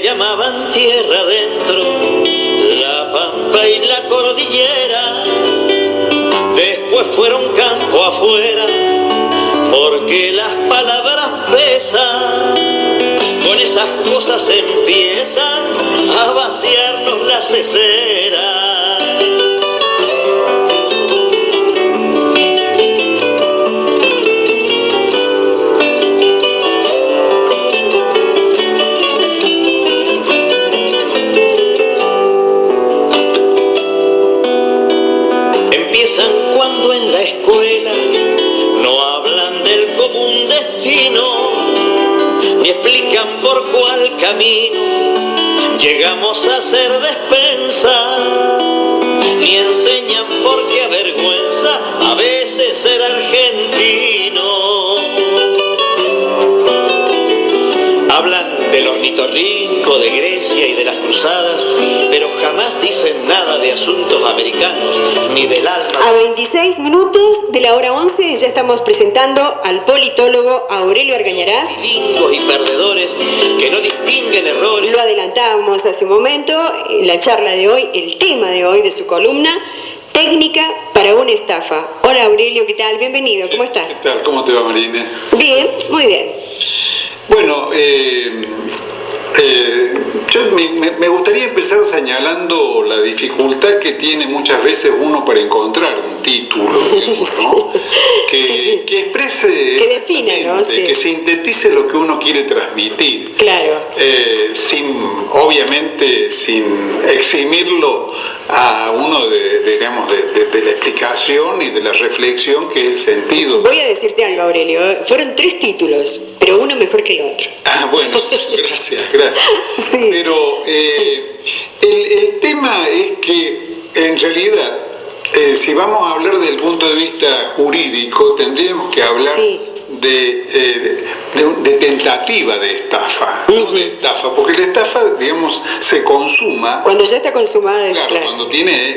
llamaban tierra adentro, la pampa y la cordillera. Después fueron campo afuera, porque las palabras pesan. Con esas cosas empiezan a vaciarnos la cesera. Cuando en la escuela no hablan del común destino, ni explican por cuál camino llegamos a ser despensa, ni enseñan por qué avergüenza a veces ser argentino. Hablan del ornitorrinco, de Grecia y de las cruzadas, pero jamás dicen nada de asuntos americanos, ni del alma. A 26 minutos de la hora 11 ya estamos presentando al politólogo Aurelio Argañarás. Gringos y perdedores que no distinguen errores. Lo adelantábamos hace un momento, la charla de hoy, el tema de hoy de su columna, técnica para una estafa. Hola Aurelio, ¿qué tal? Bienvenido, ¿cómo estás? ¿Qué tal? ¿Cómo te va, María Inés? Bien, muy bien. Bueno, yo me gustaría empezar señalando la dificultad que tiene muchas veces uno para encontrar un título, digamos, ¿no? Que exprese, que defina, ¿no? Sí. Que sintetice lo que uno quiere transmitir. Claro. Obviamente sin eximirlo a uno de la explicación y de la reflexión, que es el sentido. Voy a decirte algo, Aurelio. Fueron 3 títulos, pero uno mejor que el otro. Ah, bueno, gracias. Sí. Pero el tema es que, en realidad, si vamos a hablar del punto de vista jurídico, tendríamos que hablar de tentativa de estafa, no de estafa, porque la estafa, digamos, se consuma cuando ya está consumada. Claro.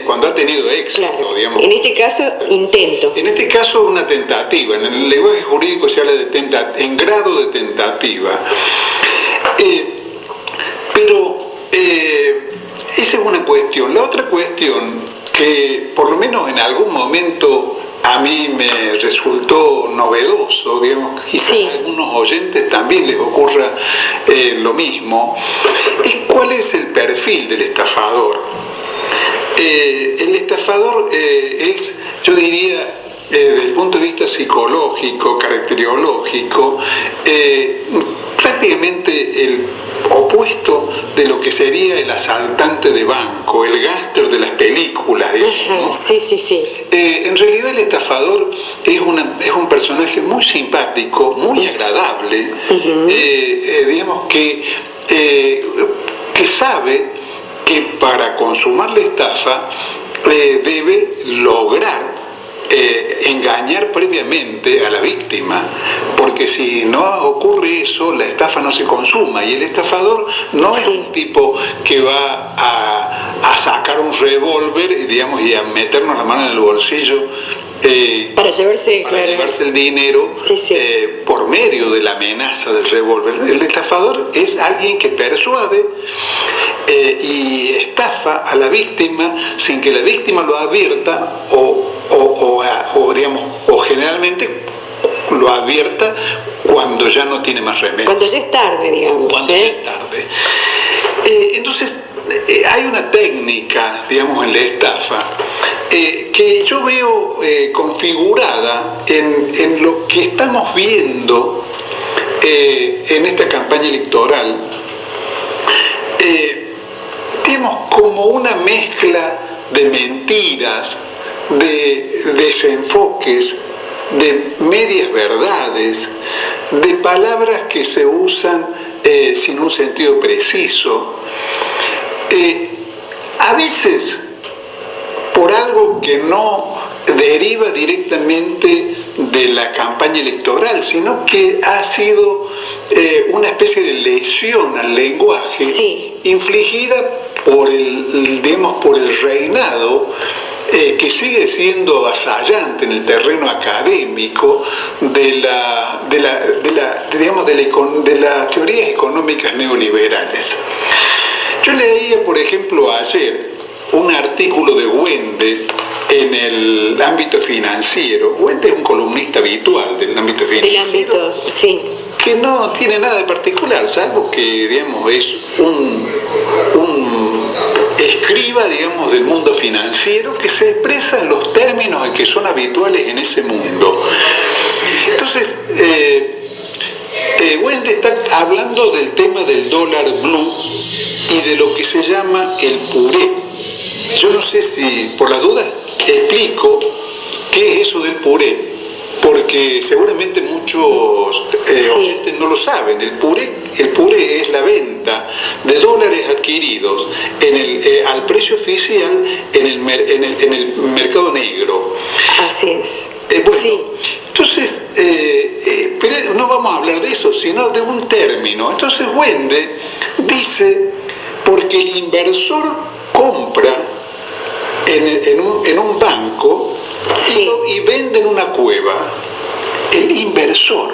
Cuando ha tenido éxito, claro. Digamos. En este caso, intento. En este caso, una tentativa. En el lenguaje jurídico se habla de en grado de tentativa. Pero esa es una cuestión. La otra cuestión, que por lo menos en algún momento a mí me resultó novedoso, digamos, quizás a algunos oyentes también les ocurra lo mismo, es cuál es el perfil del estafador. El estafador es, yo diría, desde el punto de vista psicológico, caracteriológico, prácticamente el opuesto de lo que sería el asaltante de banco, el gángster de las películas, digamos, ¿no? Sí. En realidad el estafador es un personaje muy simpático, muy agradable, digamos que sabe que para consumar la estafa debe lograr engañar previamente a la víctima, porque si no ocurre eso, la estafa no se consuma, y el estafador no es un tipo que va a sacar un revólver, digamos, y a meternos la mano en el bolsillo para llevarse el dinero por medio de la amenaza del revólver. El estafador es alguien que persuade y estafa a la víctima sin que la víctima lo advierta o generalmente lo advierta cuando ya no tiene más remedio. Cuando ya es tarde, digamos. Cuando ya es tarde. Entonces, hay una técnica, digamos, en la estafa que yo veo configurada en lo que estamos viendo en esta campaña electoral, digamos, como una mezcla de mentiras, de desenfoques, de medias verdades, de palabras que se usan sin un sentido preciso, a veces por algo que no deriva directamente de la campaña electoral, sino que ha sido una especie de lesión al lenguaje infligida por el reinado que sigue siendo avasallante en el terreno académico de las teorías económicas neoliberales. Yo leía, por ejemplo, ayer un artículo de Wende en el ámbito financiero. Wende es un columnista habitual del ámbito financiero. Del ámbito, sí. Que no tiene nada de particular, salvo que, digamos, es un escriba, digamos, del mundo financiero que se expresa en los términos en que son habituales en ese mundo. Entonces, Wende está hablando del tema del dólar blue y de lo que se llama el puré. Yo no sé si, por las dudas, explico qué es eso del puré, porque seguramente muchos oyentes no lo saben. El puré es la venta de dólares adquiridos al precio oficial en el mercado negro. Así es. Bueno, sí. Entonces, pero no vamos a hablar de eso, sino de un término. Entonces Wende dice, porque el inversor compra en un banco y vende en una cueva. El inversor.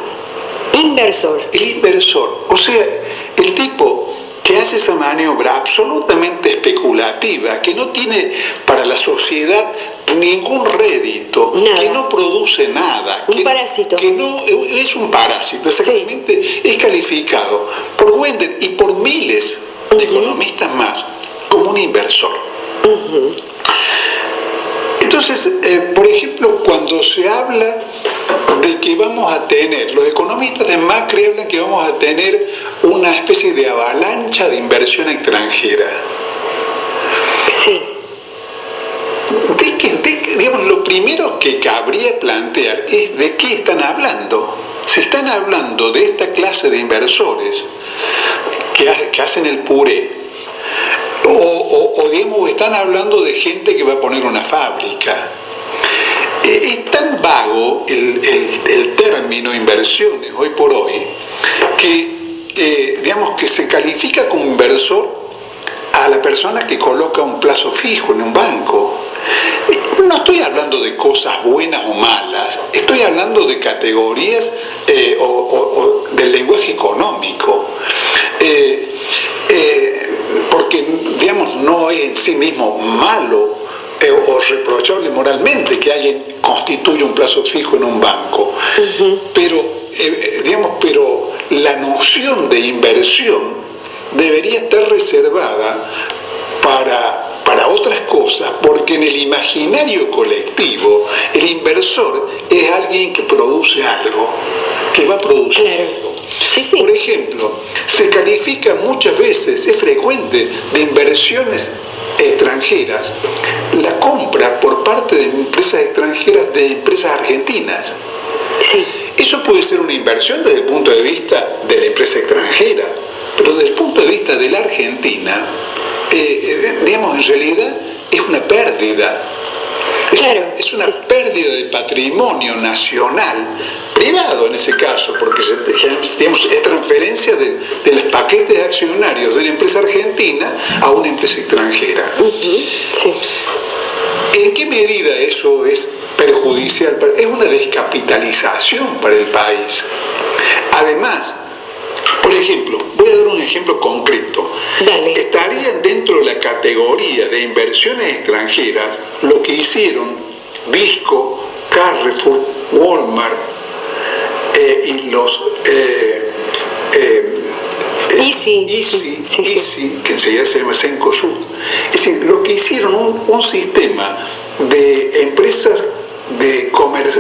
O sea, el tipo que hace esa maniobra absolutamente especulativa, que no tiene para la sociedad ningún rédito, nada, que no produce nada, parásito. Que no es un parásito, exactamente, sí. Es calificado por Wende y por miles de economistas más como un inversor. Entonces, por ejemplo, cuando se habla de que vamos a tener, los economistas de Macri hablan que vamos a tener una especie de avalancha de inversión extranjera. Sí. Digamos, lo primero que cabría plantear es de qué están hablando. Se están hablando de esta clase de inversores que hacen el puré, o digamos, están hablando de gente que va a poner una fábrica. Es tan vago el término inversiones hoy por hoy que, digamos, que se califica como inversor a la persona que coloca un plazo fijo en un banco. No estoy hablando de cosas buenas o malas, estoy hablando de categorías o del lenguaje económico. Porque, digamos, no es en sí mismo malo o reprochable moralmente que alguien constituya un plazo fijo en un banco. Pero, pero la noción de inversión debería estar reservada para otras cosas, porque en el imaginario colectivo el inversor es alguien que produce algo, que va a producir algo. Sí. Por ejemplo, se califica muchas veces, es frecuente, de inversiones extranjeras la compra por parte de empresas extranjeras de empresas argentinas. Sí. Eso puede ser una inversión desde el punto de vista de la empresa extranjera, pero desde el punto de vista de la Argentina, digamos, en realidad es una pérdida. Es una pérdida de patrimonio nacional, privado en ese caso, porque digamos, es transferencia de los paquetes accionarios de una empresa argentina a una empresa extranjera. Sí. ¿En qué medida eso es perjudicial? Es una descapitalización para el país. Además, por ejemplo, voy a dar un ejemplo concreto. Dale. Estarían dentro de la categoría de inversiones extranjeras lo que hicieron Visco, Carrefour, Walmart y los Easy, que enseguida se llama Cencosud. Es decir, lo que hicieron un sistema de empresas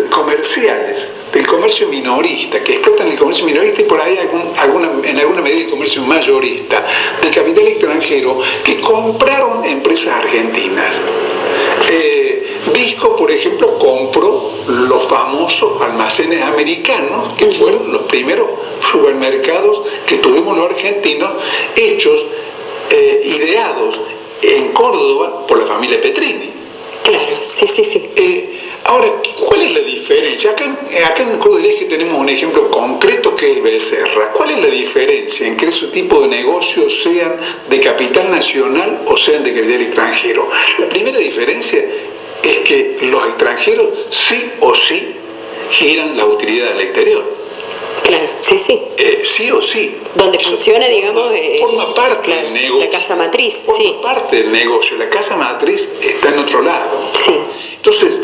comerciales, del comercio minorista, que explotan el comercio minorista y por ahí en alguna medida el comercio mayorista, de capital extranjero, que compraron empresas argentinas. Visco, por ejemplo, compró los famosos almacenes americanos, que fueron los primeros supermercados que tuvimos los argentinos, hechos, ideados en Córdoba por la familia Petrini. Claro, sí. Ahora, ¿cuál es la diferencia? Acá en Cordillera tenemos un ejemplo concreto que es el Becerra. ¿Cuál es la diferencia en que ese tipo de negocios sean de capital nacional o sean de capital extranjero? La primera diferencia es que los extranjeros sí o sí giran la utilidad del exterior. Claro, sí. Sí o sí. Donde funciona, digamos... Forma parte del negocio. La casa matriz, forma parte del negocio. La casa matriz está en otro lado. Sí. Entonces,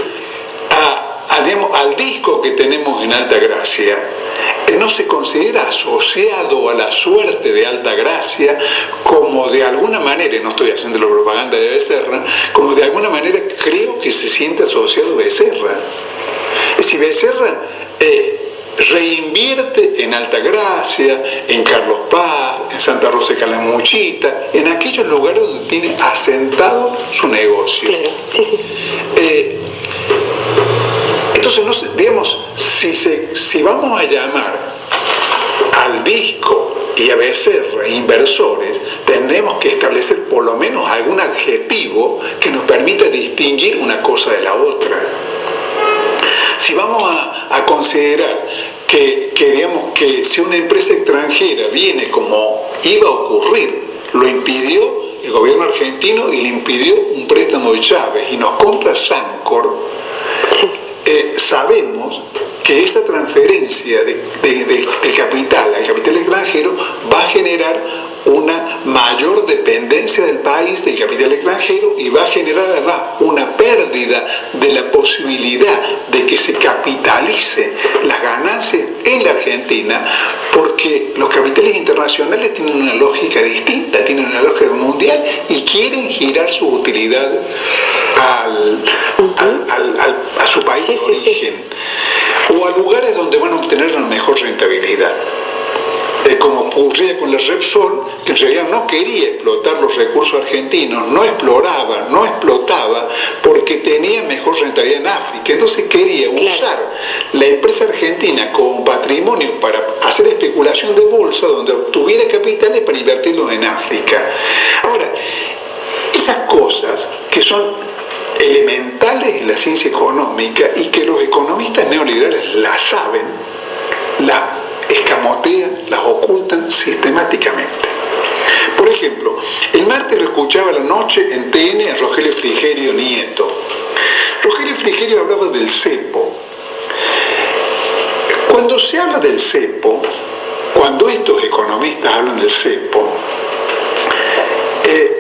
digamos, al disco que tenemos en Altagracia, no se considera asociado a la suerte de Altagracia como de alguna manera, y no estoy haciendo la propaganda de Becerra, como de alguna manera creo que se siente asociado a Becerra. Es decir, Becerra reinvierte en Altagracia, en Carlos Paz, en Santa Rosa de Calamuchita, en aquellos lugares donde tiene asentado su negocio. Claro, sí. Entonces, no sé, digamos, si vamos a llamar al disco y a Becerra inversores, tendremos que establecer por lo menos algún adjetivo que nos permita distinguir una cosa de la otra. Si vamos a considerar que digamos que si una empresa extranjera viene como iba a ocurrir, lo impidió el gobierno argentino y le impidió un préstamo de Chávez y nos compra Sancor, sabemos que esa transferencia del capital al capital extranjero va a generar una mayor dependencia del país del capital extranjero y va a generar además una pérdida de la posibilidad de que se capitalice las ganancias en la Argentina, porque los capitales internacionales tienen una lógica distinta, tienen una lógica mundial y quieren girar su utilidad a su país de origen o a lugares donde van a obtener una mejor rentabilidad. Como ocurría con la Repsol, que en realidad no quería explotar los recursos argentinos, no explotaba porque tenía mejor rentabilidad en África. Entonces quería usar la empresa argentina como patrimonio para hacer especulación de bolsa, donde obtuviera capitales para invertirlos en África. Ahora, esas cosas que son elementales en la ciencia económica y que los economistas neoliberales las saben, las escamotean, las ocultan sistemáticamente. Por ejemplo, el martes lo escuchaba a la noche en TN a Rogelio Frigerio Nieto. Rogelio Frigerio hablaba del cepo. Cuando se habla del cepo, cuando estos economistas hablan del cepo,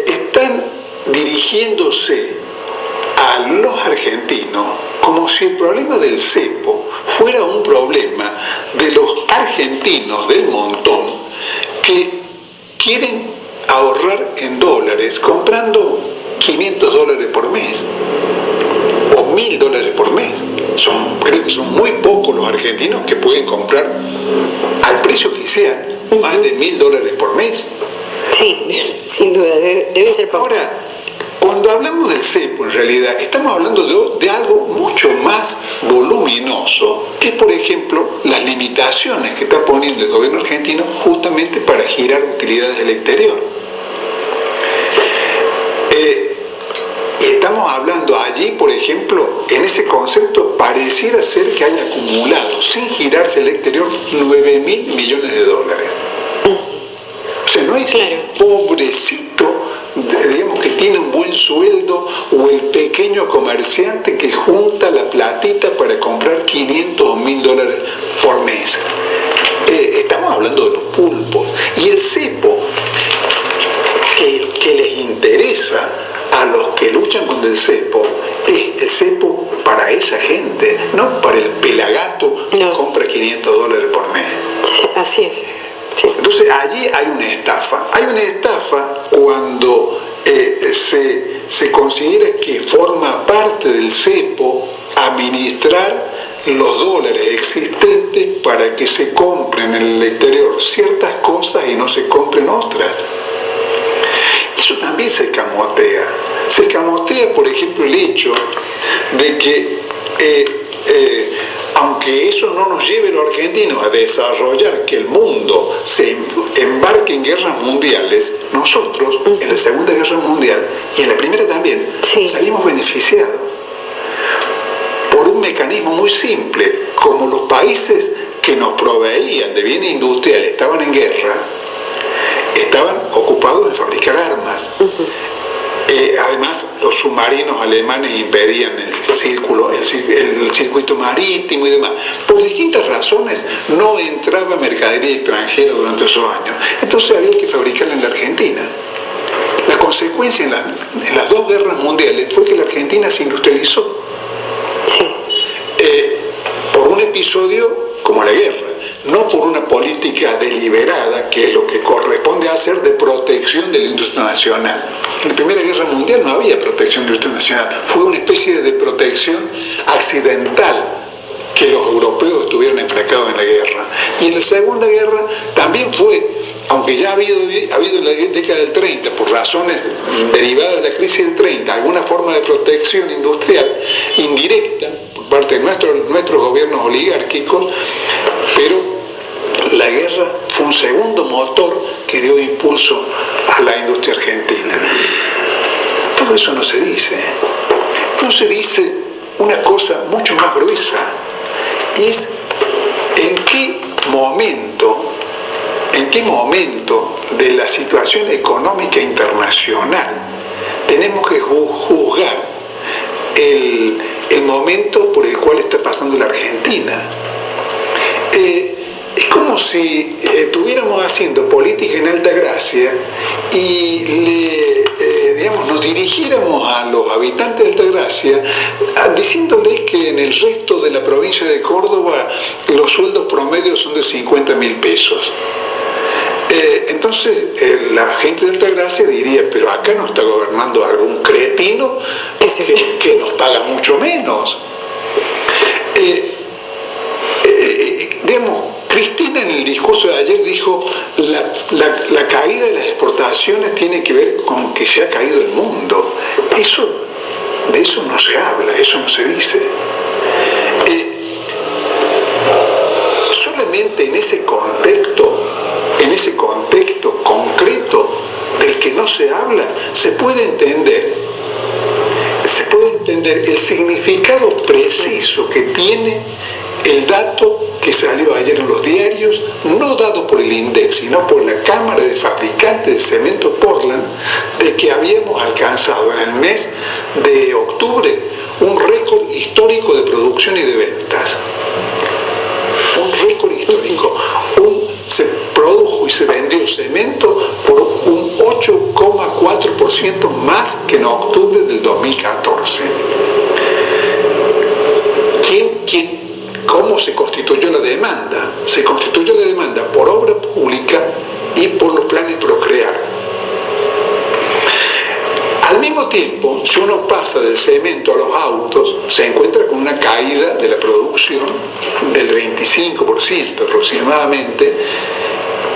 están dirigiéndose a los argentinos como si el problema del cepo fuera un problema de los argentinos del montón que quieren ahorrar en dólares comprando $500 por mes o $1.000 por mes. Creo que son muy pocos los argentinos que pueden comprar al precio oficial más de $1.000 por mes. Sí, sin duda, debe ser poco. Ahora, cuando hablamos del cepo, en realidad, estamos hablando de algo mucho más voluminoso, que es, por ejemplo, las limitaciones que está poniendo el gobierno argentino justamente para girar utilidades del exterior. Estamos hablando allí, por ejemplo, en ese concepto, pareciera ser que haya acumulado, sin girarse el exterior, $9.000 millones. O sea, no es pobrecito, digamos, que tiene un buen sueldo, o el pequeño comerciante que junta la platita para comprar $500 o $1.000 por mes. Estamos hablando de los pulpos. Y el cepo, que les interesa a los que luchan contra el cepo, es el cepo para esa gente, no para el pelagato que compra $500 por mes. Sí, así es. Sí. Entonces allí hay una estafa. Hay una estafa cuando se considera que forma parte del cepo administrar los dólares existentes para que se compren en el exterior ciertas cosas y no se compren otras. Eso también se escamotea. Se escamotea, por ejemplo, el hecho de que aunque eso no nos lleve a los argentinos a desarrollar que el mundo se embarque en guerras mundiales, nosotros en la Segunda Guerra Mundial y en la Primera también salimos beneficiados por un mecanismo muy simple. Como los países que nos proveían de bienes industriales estaban en guerra, estaban ocupados en fabricar armas. Además, los submarinos marinos alemanes impedían el circuito marítimo y demás. Por distintas razones no entraba mercadería extranjera durante esos años. Entonces había que fabricarla en la Argentina. La consecuencia en las dos guerras mundiales fue que la Argentina se industrializó. Por un episodio como la guerra, no por una política deliberada, que es lo que corresponde hacer de protección de la industria nacional. En la Primera Guerra Mundial no había protección de la industria nacional, fue una especie de protección accidental que los europeos estuvieron enfrascados en la guerra. Y en la Segunda Guerra también fue, aunque ya ha habido en la década del 30, por razones derivadas de la crisis del 30, alguna forma de protección industrial indirecta por parte de nuestros gobiernos oligárquicos, pero la guerra fue un segundo motor que dio impulso a la industria argentina. Todo eso no se dice. No se dice una cosa mucho más gruesa, y es en qué momento de la situación económica internacional tenemos que juzgar el momento por el cual está pasando la Argentina. Es como si estuviéramos haciendo política en Altagracia y nos dirigiéramos a los habitantes de Altagracia diciéndoles que en el resto de la provincia de Córdoba los sueldos promedios son de 50.000 pesos. Entonces la gente de Altagracia diría, pero acá nos está gobernando algún cretino que nos paga mucho menos. Cristina en el discurso de ayer dijo, la caída de las exportaciones tiene que ver con que se ha caído el mundo. De eso no se habla, eso no se dice. Solamente en ese contexto concreto del que no se habla, se puede entender el significado preciso que tiene el dato que salió ayer en los diarios, no dado por el INDEC, sino por la Cámara de Fabricantes de Cemento Portland, de que habíamos alcanzado en el mes de octubre un récord histórico de producción y de ventas. Un récord histórico. Se produjo y se vendió cemento por un 8,4% más que en octubre del 2014. ¿Cómo se constituyó la demanda? Se constituyó la demanda por obra pública y por los planes Procrear. Al mismo tiempo, si uno pasa del cemento a los autos, se encuentra con una caída de la producción del 25% aproximadamente,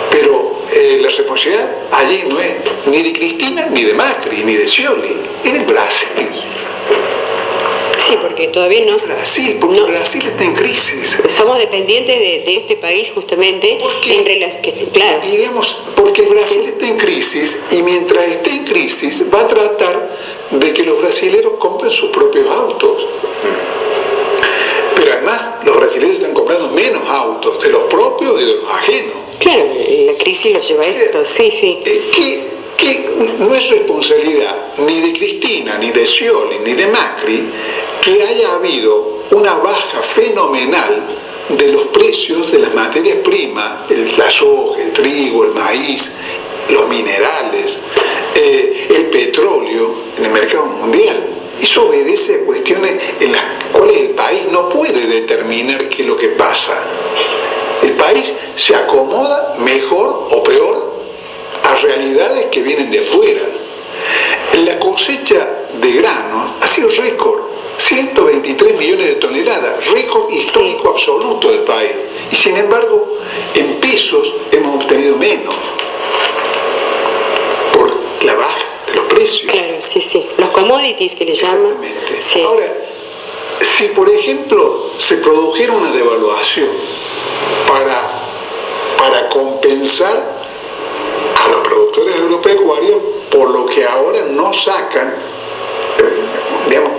pero la responsabilidad allí no es ni de Cristina, ni de Macri, ni de Scioli, es del Brasil. Sí, porque todavía no... Brasil, porque no, Brasil está en crisis. Somos dependientes de este país justamente. Claro. Y digamos, porque Brasil está en crisis, y mientras esté en crisis va a tratar de que los brasileros compren sus propios autos. Pero además los brasileños están comprando menos autos, de los propios y de los ajenos. Claro, la crisis lo lleva a esto, sí. Que no es responsabilidad ni de Cristina, ni de Scioli, ni de Macri que haya habido una baja fenomenal de los precios de las materias primas, la soja, el trigo, el maíz, los minerales, el petróleo en el mercado mundial. Eso obedece a cuestiones en las cuales el país no puede determinar qué es lo que pasa. El país se acomoda mejor o peor a realidades que vienen de afuera. La cosecha de granos ha sido récord, 123 millones de toneladas, récord histórico absoluto del país. Y sin embargo, en pesos hemos obtenido menos por la baja de los precios. Claro, sí. Los commodities que le llaman. Exactamente. Sí. Ahora, si por ejemplo se produjera una devaluación para compensar a los productores agropecuarios por lo que ahora no sacan,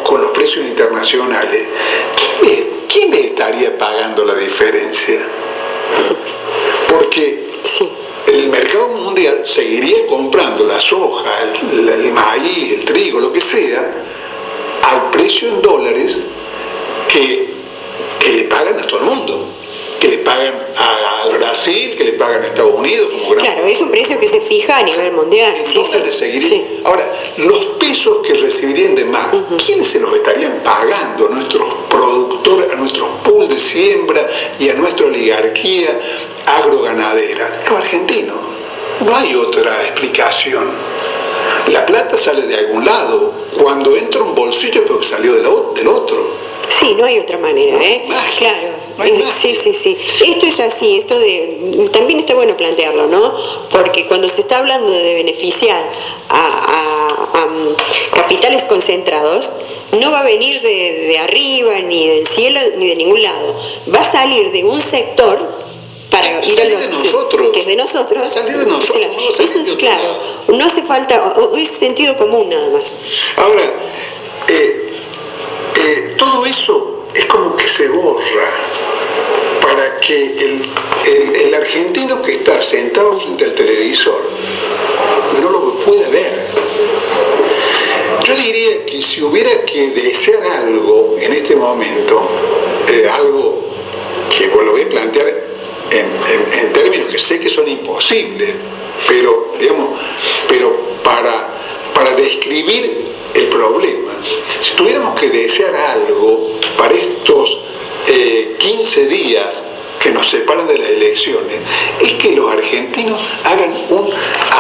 con los precios internacionales, ¿quién le estaría pagando la diferencia? Porque el mercado mundial seguiría comprando la soja, el maíz, el trigo, lo que sea, al precio en dólares que le pagan a todo el mundo, que le pagan a Brasil, que le pagan a Estados Unidos como gran... Claro, es un precio que se fija a nivel mundial. En Sí, dólares sí. seguiría. Sí. Ahora, los pesos que recibirían de más, ¿quiénes se los estarían pagando? A nuestros productores, a nuestros pools de siembra y a nuestra oligarquía agroganadera. Los argentinos. No hay otra explicación. La plata sale de algún lado. Cuando entra un bolsillo es porque salió del otro. Sí, no hay otra manera, ¿eh? Magia. Claro. No hay magia. Sí, sí, sí. Esto es así, también está bueno plantearlo, ¿no? Porque cuando se está hablando de beneficiar a capitales concentrados, no va a venir de arriba, ni del cielo, ni de ningún lado. Va a salir de un sector para ir salir de nosotros. que es de nosotros. Va a salir de nosotros, no va a salir Eso de es otro claro. lado. No hace falta, es sentido común nada más. Ahora, todo eso es como que se borra para que el argentino que está sentado frente al televisor no lo pueda ver. Yo diría que si hubiera que desear algo en este momento, algo que lo voy a plantear en términos que sé que son imposibles, pero para describir el problema, si tuviéramos que desear algo para estos 15 días que nos separan de las elecciones, es que los argentinos hagan un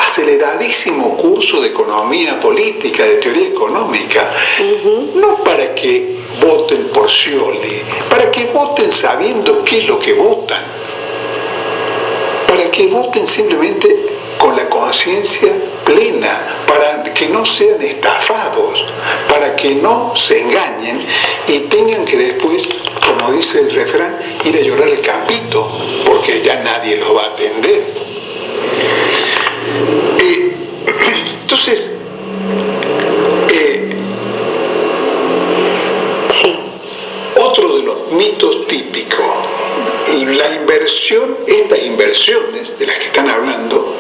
aceleradísimo curso de economía política, de teoría económica, no para que voten por Scioli, para que voten sabiendo qué es lo que votan, para que voten simplemente con la conciencia plena, para que no sean estafados, para que no se engañen y tengan que después, como dice el refrán, ir a llorar al campito, porque ya nadie los va a atender. Entonces, otro de los mitos típicos, la inversión, estas inversiones de las que están hablando,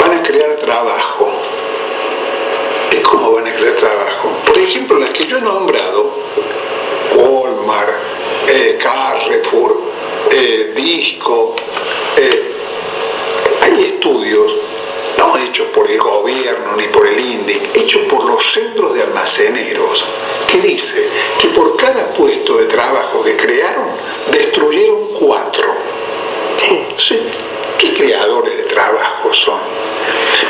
van a crear trabajo. ¿Cómo van a crear trabajo? Por ejemplo, las que yo he nombrado, Walmart, Carrefour, Disco, hay estudios, no hechos por el gobierno ni por el INDEC, hechos por los centros de almaceneros, que dice que por cada puesto de trabajo que crearon, destruyeron 4. Entonces, ¿qué creadores de trabajo son?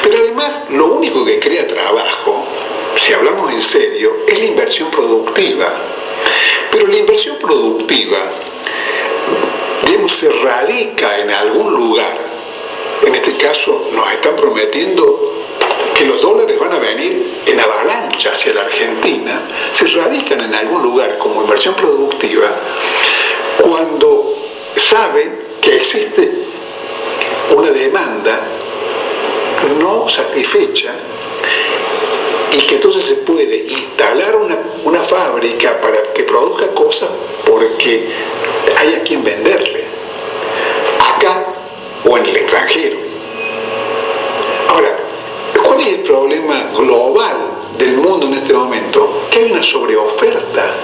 Pero además, lo único que crea trabajo, si hablamos en serio, es la inversión productiva. Pero la inversión productiva, digamos, se radica en algún lugar. En este caso, nos están prometiendo que los dólares van a venir en avalancha hacia la Argentina. Se radican en algún lugar como inversión productiva cuando saben que existe una demanda no satisfecha y que entonces se puede instalar una fábrica para que produzca cosas porque hay a quien venderle, acá o en el extranjero. Ahora, ¿cuál es el problema global del mundo en este momento? Que hay una sobreoferta,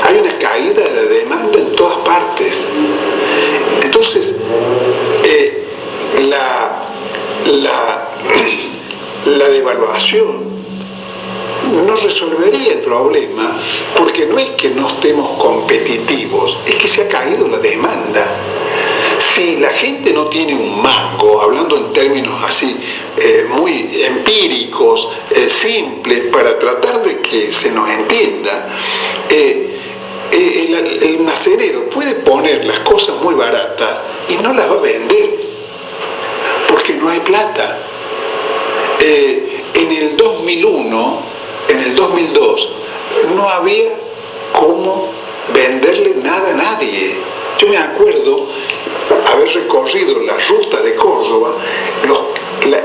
hay una caída de demanda en todas partes. Entonces, la devaluación no resolvería el problema, porque no es que no estemos competitivos, es que se ha caído la demanda. Si la gente no tiene un mango, hablando en términos así muy empíricos, simples, para tratar de que se nos entienda, el almacenero puede poner las cosas muy baratas y no las va a vender, porque no hay plata. En el 2001, en el 2002, no había cómo venderle nada a nadie. Yo me acuerdo haber recorrido las rutas de Córdoba,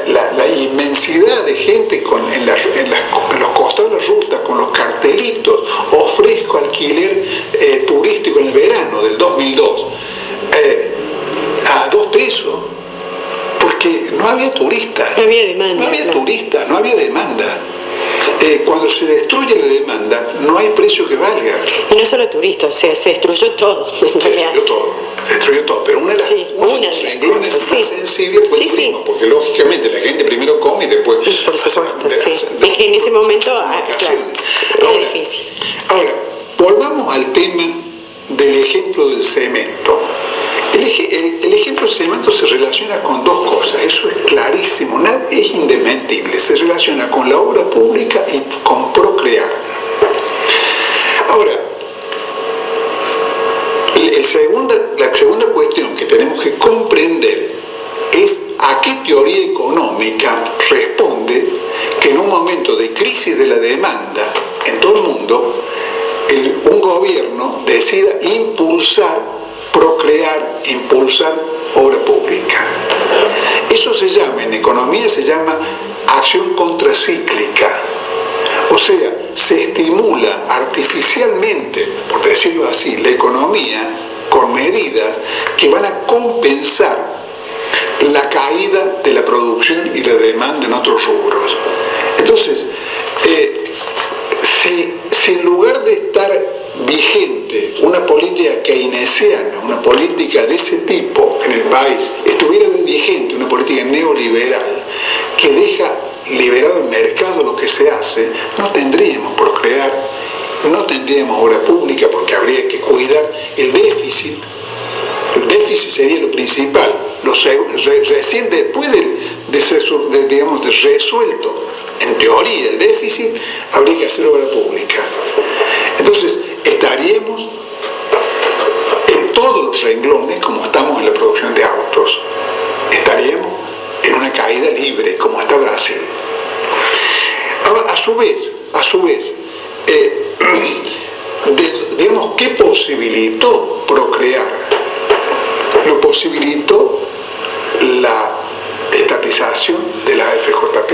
la inmensidad de gente en los costados de la ruta, con los cartelitos, ofrezco alquiler turístico en el verano del 2002, a 2 pesos, porque no había turistas. No había demanda. No había turistas, no había demanda. cuando se destruye la demanda, no hay precio que valga. Y no solo turistas, se destruyó todo. Se destruyó todo, pero uno de los renglones más sensibles fue el turismo, porque lógicamente la gente primero come y después... Por supuesto, en ese momento, claro, era difícil. Ahora, volvamos al tema del ejemplo del cemento. El ejemplo del cemento se relaciona con dos cosas, eso es clarísimo, es indesmentible, se relaciona con la obra pública y con procrear. Ahora, la segunda cuestión que tenemos que comprender es a qué teoría económica responde que en un momento de crisis de la demanda en todo el mundo, un gobierno decida procrear, impulsar obra pública. Eso en economía se llama acción contracíclica. O sea, se estimula artificialmente, por decirlo así, la economía con medidas que van a compensar la caída de la producción y la demanda en otros rubros. Entonces, si en lugar de estar vigente una política keynesiana, una política de ese tipo en el país, estuviera vigente una política neoliberal que deja liberado el mercado lo que se hace, no tendríamos procrear, no tendríamos obra pública porque habría que cuidar el déficit. El déficit sería lo principal. Recién después de resuelto, en teoría, el déficit, habría que hacer obra pública. Entonces, estaríamos en todos los renglones, como estamos en la producción de autos, estaríamos en una caída libre, como está Brasil. Ahora, a su vez, digamos, ¿qué posibilitó procrear? Lo posibilitó la estatización de la FJP.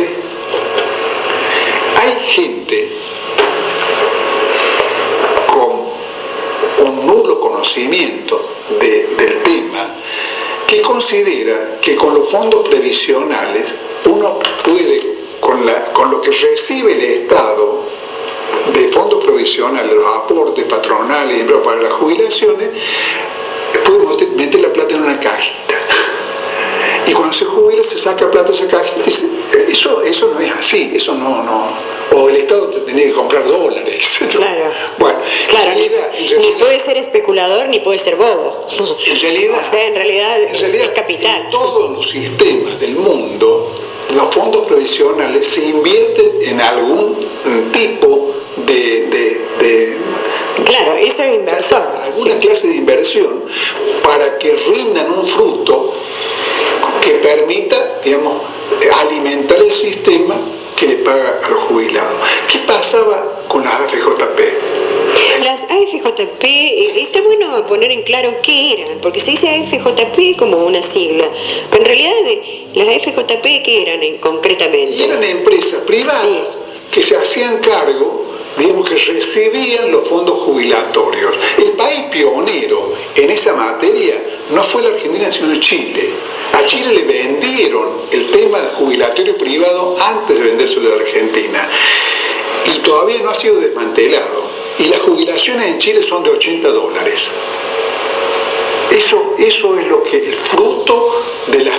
Hay gente con un nulo conocimiento del tema que considera que con los fondos previsionales uno puede, con lo que recibe el Estado de fondos provisionales, los aportes patronales para las jubilaciones, puede meter la plata en una cajita. Y cuando se jubila se saca plata de esa cajita y dice, eso no es así, eso no. O el Estado te tenía que comprar dólares. Claro. Bueno, claro, ni puede ser especulador ni puede ser bobo. En realidad es capital. En todos los sistemas del mundo, los fondos provisionales se invierten en algún tipo de claro, eso es inversor. Alguna clase de inversión para que rindan un fruto que permita, digamos, alimentar el sistema que le paga a los jubilados. ¿Qué pasaba con las AFJP? Las AFJP, está bueno poner en claro qué eran, porque se dice AFJP como una sigla, pero en realidad las AFJP, ¿qué eran concretamente? Y eran empresas privadas que se hacían cargo, digamos, que recibían los fondos jubilatorios. El país pionero en esa materia no fue la Argentina, sino Chile. A Chile le vendieron el tema del jubilatorio privado antes de vendérselo a la Argentina. Y todavía no ha sido desmantelado. Y las jubilaciones en Chile son de $80. Eso es el fruto de las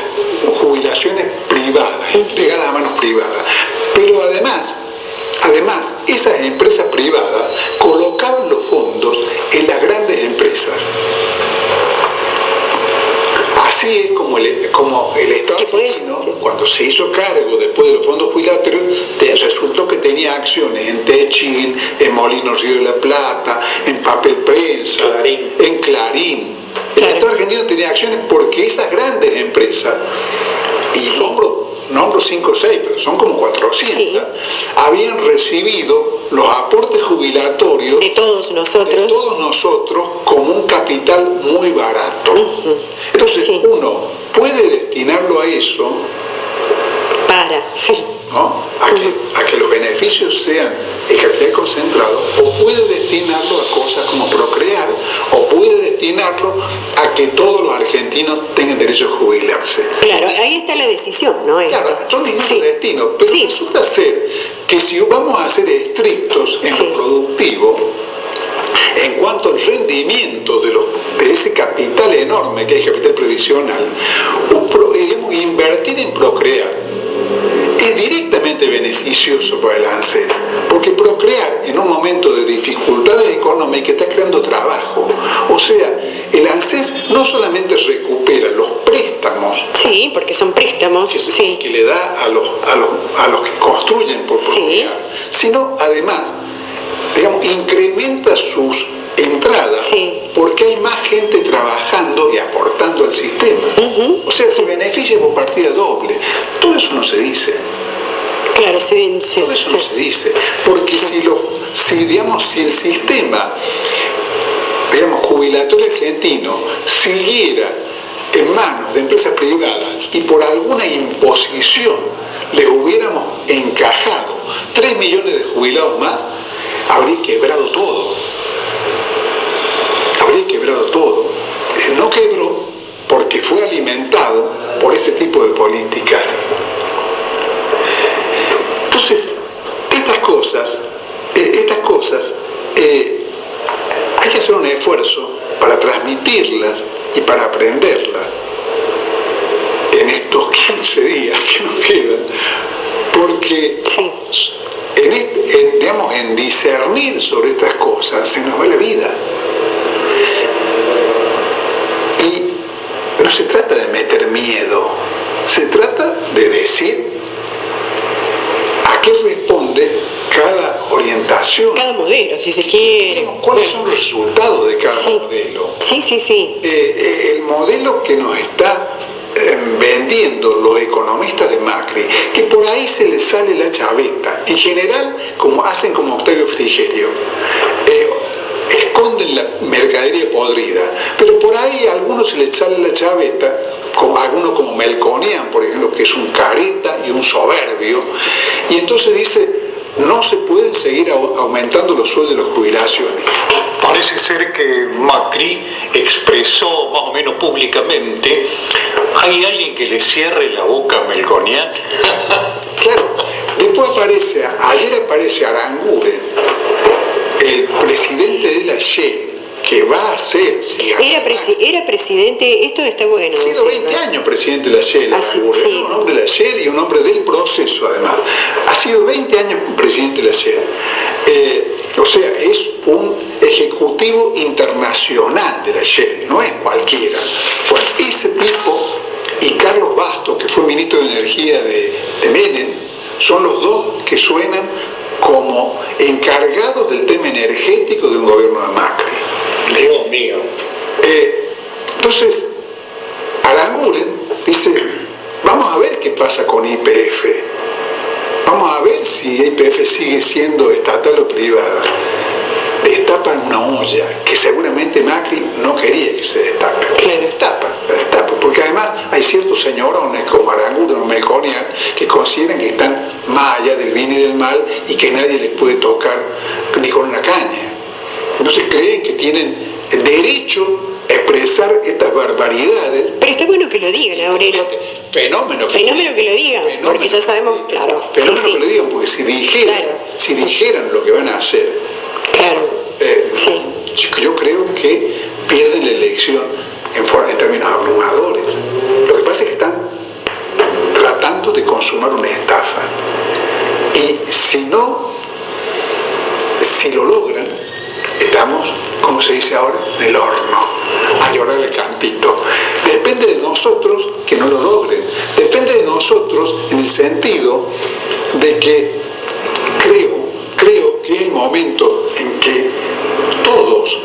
jubilaciones privadas, entregadas a manos privadas. Pero además, esas empresas privadas colocaban los fondos en las grandes empresas. Así es como el Estado argentino, cuando se hizo cargo después de los fondos jubilatorios, resultó que tenía acciones en Techin, en Molinos Río de la Plata, en Papel Prensa, en Clarín. El Estado argentino tenía acciones porque esas grandes empresas, y nombro 5 o 6, pero son como 400, habían recibido los aportes jubilatorios de todos nosotros como un capital muy barato. Entonces uno puede destinarlo a eso ¿no? a que los beneficios sean el capital concentrado, o puede destinarlo a cosas como procrear, o puede destinarlo a que todos los argentinos tengan derecho a jubilarse. Claro, ahí está la decisión, ¿no? Claro, son distintos destinos, pero resulta ser que si vamos a ser estrictos en lo productivo, en cuanto al rendimiento de ese capital enorme que es el capital previsional, digamos, invertir en procrear es directamente beneficioso para el ANSES, porque procrear en un momento de dificultades económicas está creando trabajo. O sea, el ANSES no solamente recupera los préstamos, sí, porque son préstamos que le da a los que construyen por procrear, sino además, digamos, incrementa sus entradas, porque hay más gente trabajando y aportando al sistema. O sea, se beneficia por partida doble. Todo eso no se dice. Claro, todo eso no se dice, porque si el sistema, digamos, jubilatorio argentino siguiera en manos de empresas privadas y por alguna imposición les hubiéramos encajado 3 millones de jubilados más, habría quebrado todo. No quebró porque fue alimentado por este tipo de políticas. Entonces, estas cosas hay que hacer un esfuerzo para transmitirlas y para aprenderlas en estos 15 días que nos quedan, porque en discernir sobre estas cosas se nos va la vida. Y no se trata de meter miedo, se trata de decir a qué responde cada orientación. Cada modelo, si se quiere. ¿Cuáles son los resultados de cada modelo? Sí. El modelo que nos está vendiendo los economistas de Macri, que por ahí se les sale la chaveta, en general hacen como Octavio Frigerio, esconden la mercadería podrida, pero por ahí a algunos se les sale la chaveta, algunos como Melconian, por ejemplo, que es un careta y un soberbio, y entonces dice: no se pueden seguir aumentando los sueldos de las jubilaciones. Parece ser que Macri expresó más o menos públicamente: ¿hay alguien que le cierre la boca a Melconian? Claro, después ayer aparece Aranguren, el presidente de la Shell, que va a ser... Era presidente, esto está bueno. Ha sido 20 años presidente de la Shell, un hombre de la Shell y un hombre del proceso además. Ha sido 20 años presidente de la Shell. O sea, es un ejecutivo internacional de la Shell, no es cualquiera. Bueno, ese tipo y Carlos Bastos, que fue ministro de Energía de Menem, son los dos que suenan como encargados del tema energético de un gobierno de Macri. Dios mío. Entonces, Aranguren dice: vamos a ver qué pasa con YPF. Vamos a ver si YPF sigue siendo estatal o privada. Destapan una olla que seguramente Macri no quería que se destape. La destapa, porque además hay ciertos señorones como Aranguren o Melconian que consideran que están más allá del bien y del mal y que nadie les puede tocar ni con una caña. Entonces creen que tienen derecho a expresar estas barbaridades. Pero está bueno que lo digan, Aurelio. Fenómeno que lo digan, porque ya sabemos, claro. Fenómeno que lo digan, porque si dijeran lo que van a hacer, yo creo que pierden la elección en términos abrumadores. Lo que pasa es que están tratando de consumar una estafa. Y si lo logran, estamos, como se dice ahora, en el horno, a llorar el campito. Depende de nosotros que no lo logren. Depende de nosotros en el sentido de que creo que es el momento en que todos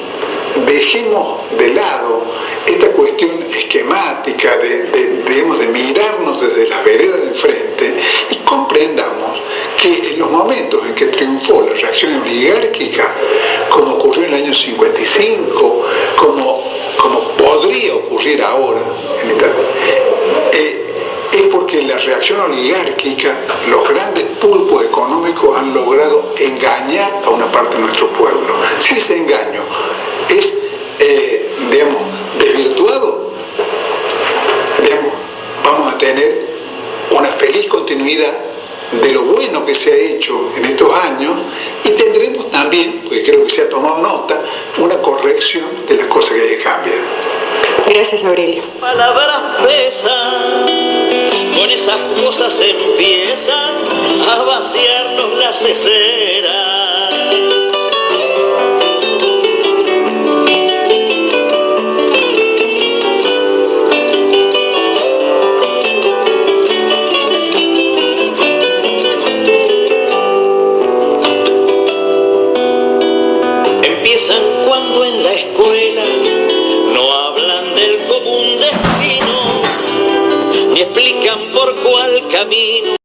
dejemos de lado esta cuestión esquemática de mirarnos desde las veredas de enfrente y comprendamos que en los momentos en que triunfó la reacción oligárquica, como ocurrió en el año 55, como podría ocurrir ahora, es porque en la reacción oligárquica los grandes pulpos económicos han logrado engañar a una parte de nuestro pueblo. Si ese engaño es, desvirtuado, vamos a tener una feliz continuidad de lo bueno que se ha hecho en estos años y tendremos también, porque creo que se ha tomado nota, una corrección de las cosas que hay que cambiar. Gracias, Aurelio. Palabras pesan, con esas cosas empiezan a vaciarnos las ceseras. Empiezan cuando en la escuela no hablan del común destino, ni explican por cuál camino